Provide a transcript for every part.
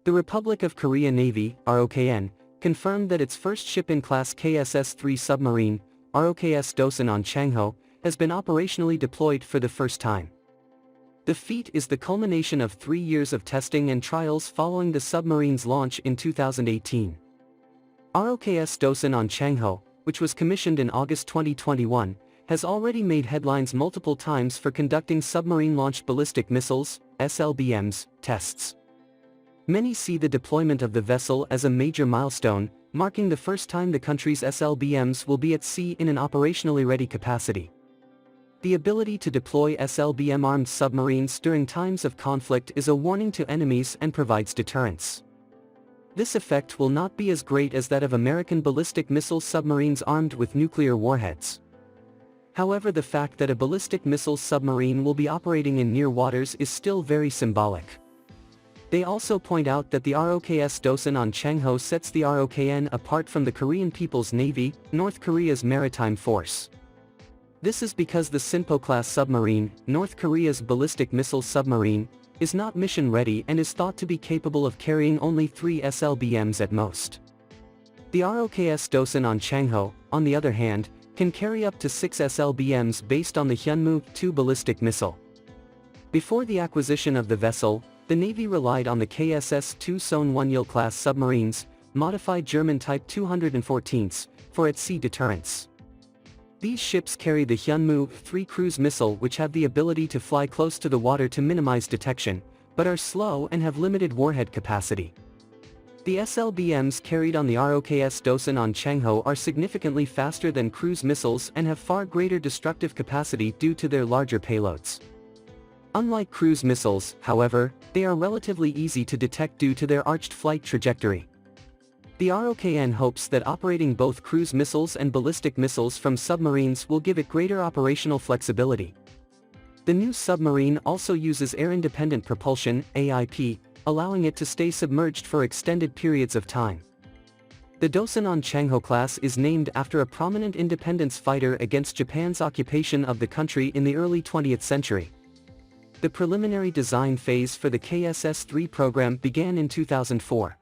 The Republic of Korea Navy, ROKN, confirmed that its first ship-in-class KSS III submarine, ROKS Dosan Ahn Changho, has been operationally deployed for the first time. The feat is the culmination of 3 years of testing and trials following the submarine's launch in 2018. ROKS Dosan Ahn Changho, which was commissioned in August 2021, has already made headlines multiple times for conducting submarine-launched ballistic missiles, SLBMs, tests. Many see the deployment of the vessel as a major milestone, marking the first time the country's SLBMs will be at sea in an operationally ready capacity. The ability to deploy SLBM-armed submarines during times of conflict is a warning to enemies and provides deterrence. This effect will not be as great as that of American ballistic missile submarines armed with nuclear warheads. However, the fact that a ballistic missile submarine will be operating in near waters is still very symbolic. They also point out that the ROKS Dosan Ahn Changho sets the ROKN apart from the Korean People's Navy, North Korea's maritime force. This is because the Sinpo-class submarine, North Korea's ballistic missile submarine, is not mission-ready and is thought to be capable of carrying only 3 SLBMs at most. The ROKS Dosan Ahn Changho, on the other hand, can carry up to 6 SLBMs based on the Hyunmoo-2 ballistic missile. Before the acquisition of the vessel, the Navy relied on the KSS II Sonwonyeol-class submarines, modified German Type 214s, for at-sea deterrence. These ships carry the Hyunmoo-3 cruise missile, which have the ability to fly close to the water to minimize detection, but are slow and have limited warhead capacity. The SLBMs carried on the ROKS Dosan Ahn Changho are significantly faster than cruise missiles and have far greater destructive capacity due to their larger payloads. Unlike cruise missiles, however, they are relatively easy to detect due to their arched flight trajectory. The ROKN hopes that operating both cruise missiles and ballistic missiles from submarines will give it greater operational flexibility. The new submarine also uses air-independent propulsion, AIP, allowing it to stay submerged for extended periods of time. The Dosan Ahn Changho class is named after a prominent independence fighter against Japan's occupation of the country in the early 20th century. The preliminary design phase for the KSS III program began in 2004.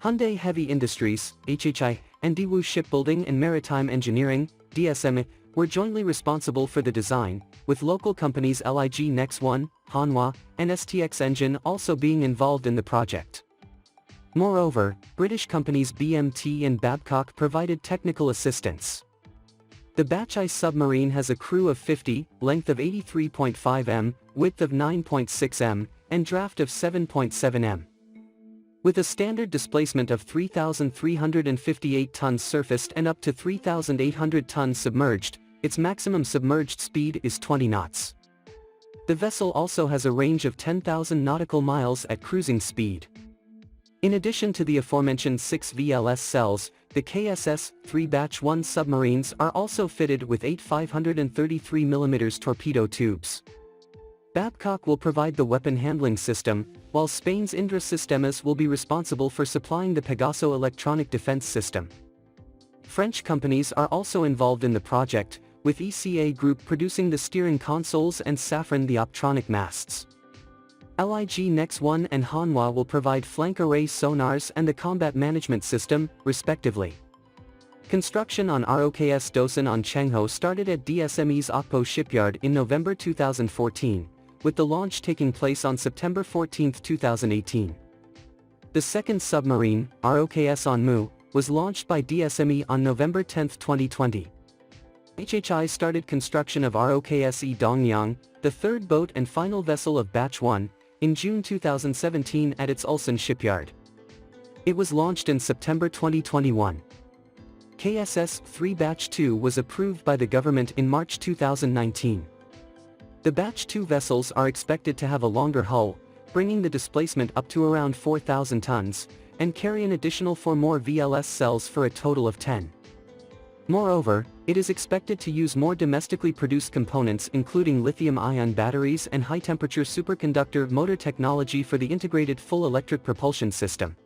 Hyundai Heavy Industries, HHI, and Daewoo Shipbuilding and Maritime Engineering, DSM, were jointly responsible for the design, with local companies LIG Nex1, Hanwha, and STX Engine also being involved in the project. Moreover, British companies BMT and Babcock provided technical assistance. The Batch I submarine has a crew of 50, length of 83.5 m, width of 9.6 m, and draft of 7.7 m. With a standard displacement of 3,358 tons surfaced and up to 3,800 tons submerged, its maximum submerged speed is 20 knots. The vessel also has a range of 10,000 nautical miles at cruising speed. In addition to the aforementioned 6 VLS cells, the KSS III Batch I submarines are also fitted with 8 533mm torpedo tubes. Babcock will provide the weapon handling system, while Spain's Indra Sistemas will be responsible for supplying the Pegaso electronic defense system. French companies are also involved in the project, with ECA Group producing the steering consoles and Safran the optronic masts. LIG Nex1 and Hanwha will provide flank array sonars and the combat management system, respectively. Construction on ROKS Dosan Ahn Changho started at DSME's Okpo shipyard in November 2014, with the launch taking place on September 14, 2018. The second submarine, ROKS Onmu, was launched by DSME on November 10, 2020. HHI started construction of ROKS Dongyang, the third boat and final vessel of Batch I, in June 2017 at its Ulsan shipyard. It was launched in September 2021. KSS III Batch II was approved by the government in March 2019. The Batch II vessels are expected to have a longer hull, bringing the displacement up to around 4,000 tons, and carry an additional 4 more VLS cells for a total of 10. Moreover, it is expected to use more domestically produced components including lithium-ion batteries and high-temperature superconductor motor technology for the integrated full electric propulsion system.